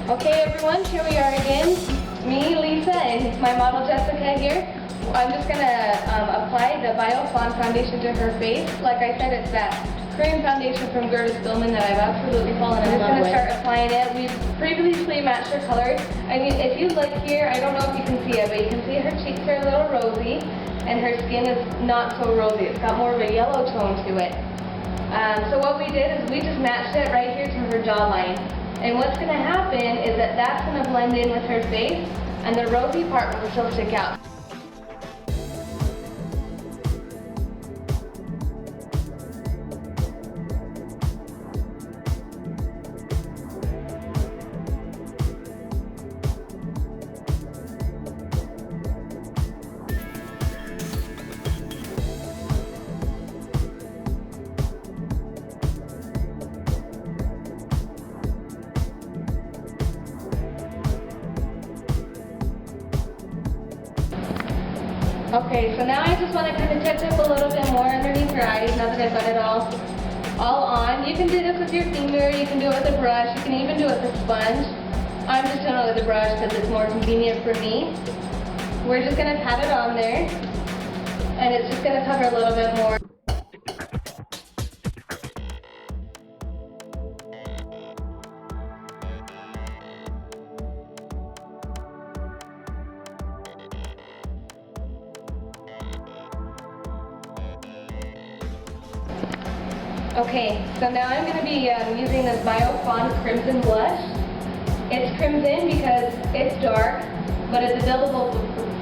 Okay everyone, here we are again. Me, Lisa, and my model Jessica here. I'm just going to apply the Bio Fawn foundation to her face. Like I said, it's that cream foundation from Gerda Spillman that I've absolutely fallen in love with. I'm just going to start applying it. We've previously matched her colors. I mean, if you look here, I don't know if you can see it, but you can see her cheeks are a little rosy, and her skin is not so rosy. It's got more of a yellow tone to it. So what we did is we just matched it right here to her jawline. And what's going to happen is that that's going to blend in with her face, and the rosy part will still stick out. Okay, so now I just want to kind of touch up a little bit more underneath her eyes now that I've got it all on. You can do this with your finger, you can do it with a brush, you can even do it with a sponge. I'm just doing it with a brush because it's more convenient for me. We're just going to pat it on there, and it's just going to cover a little bit more. Okay, so now I'm going to be using this Bio Fawn Crimson Blush. It's crimson because it's dark, but it's a buildable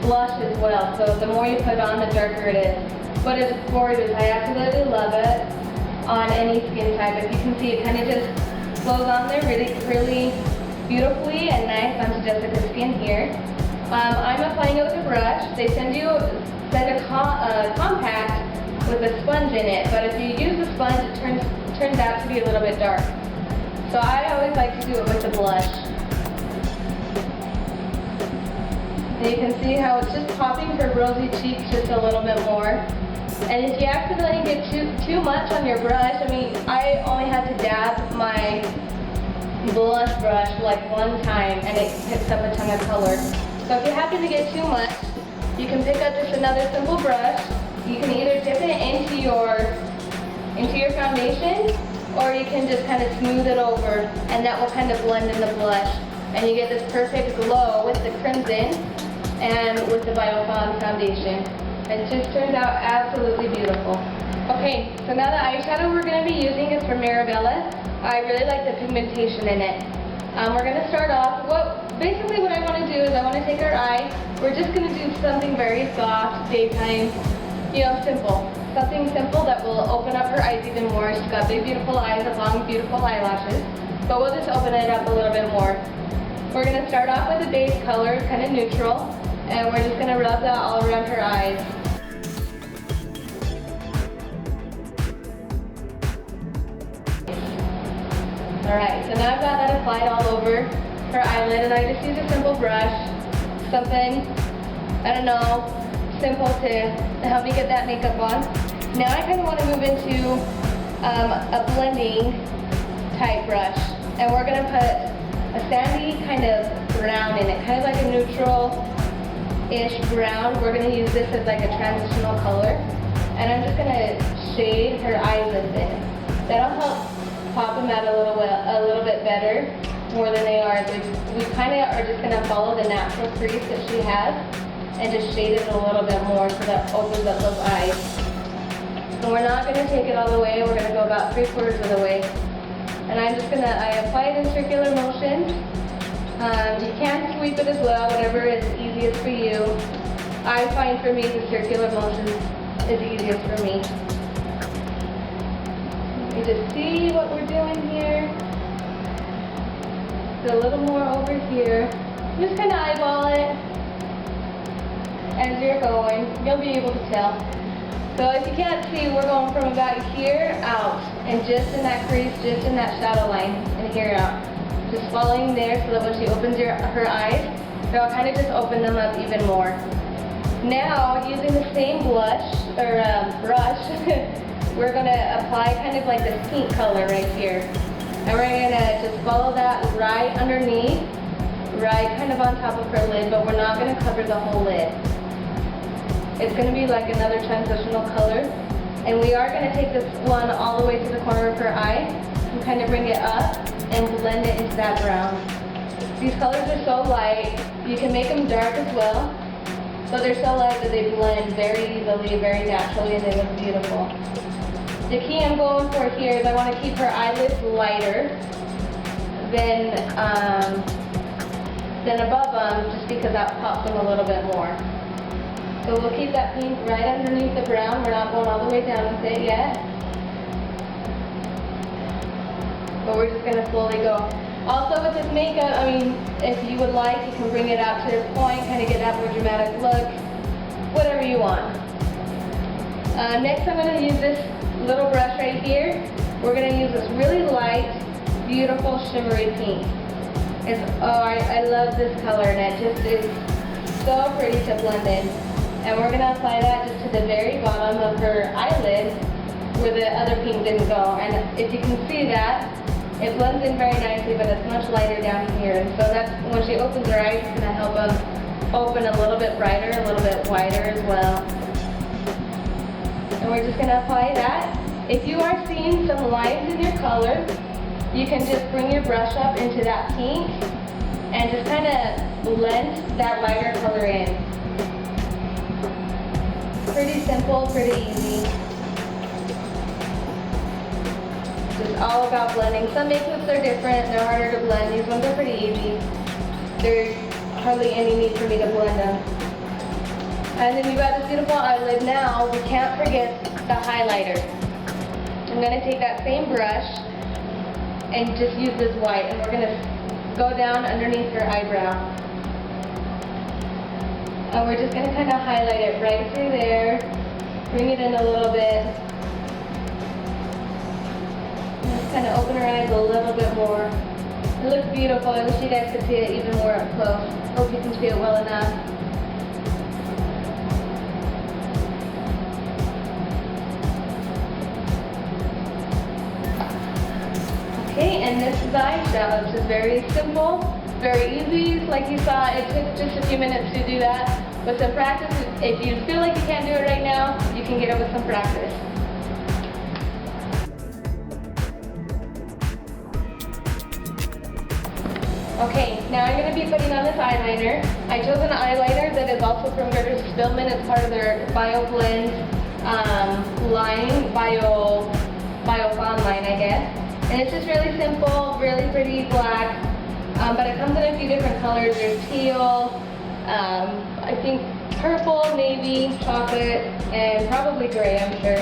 blush as well, so the more you put on, the darker it is. But it's gorgeous. I absolutely love it on any skin type. If you can see, it kind of just flows on there really, really beautifully and nice onto Jessica's skin here. I'm applying it with a brush. They send a compact with a sponge in it, but if you use the sponge, it turns out to be a little bit dark. So I always like to do it with the blush. And you can see how it's just popping her rosy cheeks just a little bit more. And if you accidentally get too much on your brush, I mean, I only had to dab my blush brush like one time and it picks up a ton of color. So if you happen to get too much, you can pick up just another simple brush. You can either dip it into your foundation, or you can just kind of smooth it over, and that will kind of blend in the blush. And you get this perfect glow with the crimson and with the Bio Fawn foundation. It just turns out absolutely beautiful. Okay, so now the eyeshadow we're going to be using is from Mirabella. I really like the pigmentation in it. We're going to start off, basically what I want to do is I want to take our eye, we're just going to do something very soft, daytime, simple. Something simple that will open up her eyes even more. She's got big, beautiful eyes with long, beautiful eyelashes. But we'll just open it up a little bit more. We're going to start off with a base color, kind of neutral, and we're just going to rub that all around her eyes. Alright, so now I've got that applied all over her eyelid, and I just use a simple brush, something, I don't know, simple to help me get that makeup on. Now I kind of want to move into a blending type brush, and we're going to put a sandy kind of brown in it, kind of like a neutral-ish brown. We're going to use this as like a transitional color, and I'm just going to shade her eyelids in. That'll help pop them out a little bit better, more than they are. We kind of are just going to follow the natural crease that she has, and just shade it a little bit more so that opens up those eyes. And we're not going to take it all the way, we're going to go about 3/4 of the way. And I apply it in circular motion. You can sweep it as well, whatever is easiest for you. I find for me the circular motion is easiest for me. You just see what we're doing here. So a little more over here. Just kind of eyeball it as you're going. You'll be able to tell. So if you can't see, we're going from about here out, and just in that crease, just in that shadow line, and here out. Just following there so that when she opens her eyes, they'll kind of just open them up even more. Now, using the same blush, or brush, we're going to apply kind of like this pink color right here. And we're gonna just follow that right underneath, right kind of on top of her lid, but we're not gonna cover the whole lid. It's gonna be like another transitional color. And we are gonna take this one all the way to the corner of her eye and kind of bring it up and blend it into that brown. These colors are so light, you can make them dark as well, but they're so light that they blend very easily, very naturally, and they look beautiful. The key I'm going for here is I want to keep her eyelids lighter than above them, just because that pops them a little bit more. So we'll keep that pink right underneath the brown. We're not going all the way down with it yet. But we're just going to slowly go. Also with this makeup, I mean, if you would like, you can bring it out to your point, kind of get that more dramatic look, whatever you want. Next I'm going to use this little brush right here. We're going to use this really light, beautiful, shimmery pink. I love this color, and it just is so pretty to blend in. And we're going to apply that just to the very bottom of her eyelid where the other pink didn't go. And if you can see that, it blends in very nicely, but it's much lighter down here. And so that's, when she opens her eyes, it's going to help them open a little bit brighter, a little bit wider as well. And we're just going to apply that. If you are seeing some lines in your color, you can just bring your brush up into that pink and just kind of blend that lighter color in. Pretty simple, pretty easy. It's all about blending. Some makeups are different, they're harder to blend. These ones are pretty easy. There's hardly any need for me to blend them. And then you've got this beautiful eyelid. Now, we can't forget the highlighter. I'm going to take that same brush and just use this white, and we're going to go down underneath her eyebrow. And we're just going to kind of highlight it right through there, bring it in a little bit. Kind of open her eyes a little bit more. It looks beautiful. I wish you guys could see it even more up close. Hope you can see it well enough. Okay, and this is the eyeshadow. It's just very simple, very easy. Like you saw, it took just a few minutes to do that. With some practice, if you feel like you can't do it right now, you can get it with some practice. Okay, now I'm going to be putting on this eyeliner. I chose an eyeliner that is also from Gerda Spillman. It's part of their Bio Blend line, Bio Fun line, I guess. And it's just really simple, really pretty black, but it comes in a few different colors. There's teal, I think purple, navy, chocolate, and probably gray, I'm sure.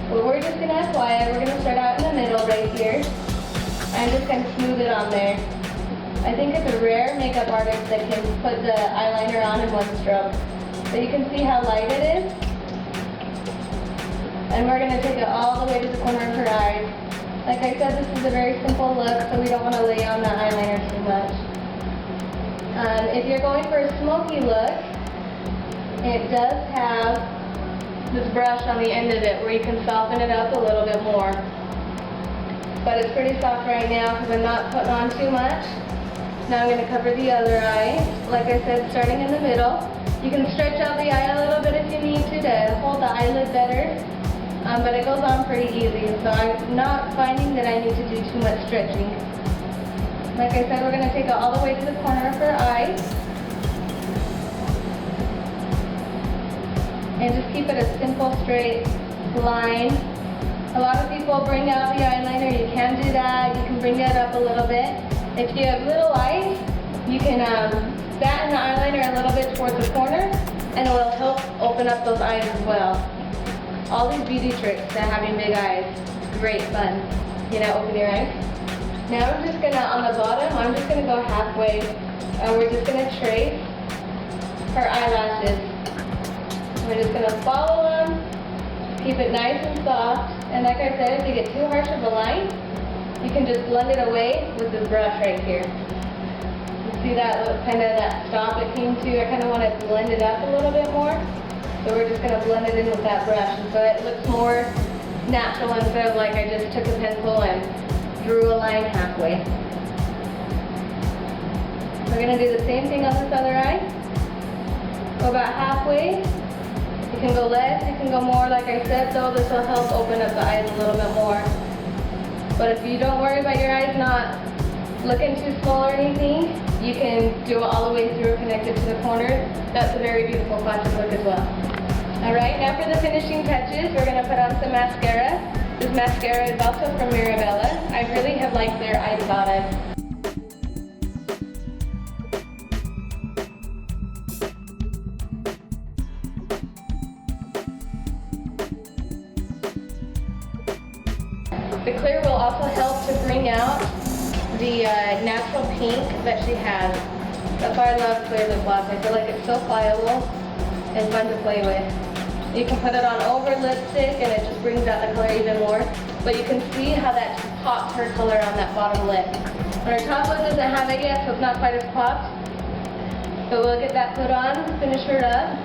But we're just going to apply it. We're going to start out in the middle right here. I'm just going to smooth it on there. I think it's a rare makeup artist that can put the eyeliner on in one stroke. So you can see how light it is. And we're going to take it all the way to the corner of her eyes. Like I said, this is a very simple look, so we don't want to lay on the eyeliner too much. If you're going for a smoky look, it does have this brush on the end of it where you can soften it up a little bit more. But it's pretty soft right now because I'm not putting on too much. Now I'm going to cover the other eye. Like I said, starting in the middle. You can stretch out the eye a little bit if you need to hold the eyelid better. But it goes on pretty easy, so I'm not finding that I need to do too much stretching. Like I said, we're going to take it all the way to the corner of her eye. And just keep it a simple, straight line. A lot of people bring out the eyeliner. You can do that. You can bring it up a little bit. If you have little eyes, you can fatten the eyeliner a little bit towards the corner, and it will help open up those eyes as well. All these beauty tricks to having big eyes, great fun. You know, open your eyes. Now I'm just gonna, on the bottom, I'm just gonna go halfway, and we're just gonna trace her eyelashes. We're just gonna follow them, keep it nice and soft, and like I said, if you get too harsh of a line, you can just blend it away with this brush right here. You see that kind of that stop it came to? I kind of want to blend it up a little bit more. So we're just going to blend it in with that brush. And so it looks more natural instead of like I just took a pencil and drew a line halfway. We're going to do the same thing on this other eye. Go about halfway. You can go less, you can go more. Like I said though, this will help open up the eyes a little bit more. But if you don't worry about your eyes not looking too small or anything, you can do it all the way through, connected to the corner. That's a very beautiful classic look as well. Alright, now for the finishing touches, we're going to put on some mascara. This mascara is also from Mirabella. I really have liked their eye products. The clear will also help to bring out the natural pink that she has. That's why I love clear lip gloss. I feel like it's so pliable and fun to play with. You can put it on over lipstick and it just brings out the color even more. But you can see how that pops her color on that bottom lip. Her top lip doesn't have it yet, so it's not quite as popped. But we'll get that put on, finish her up.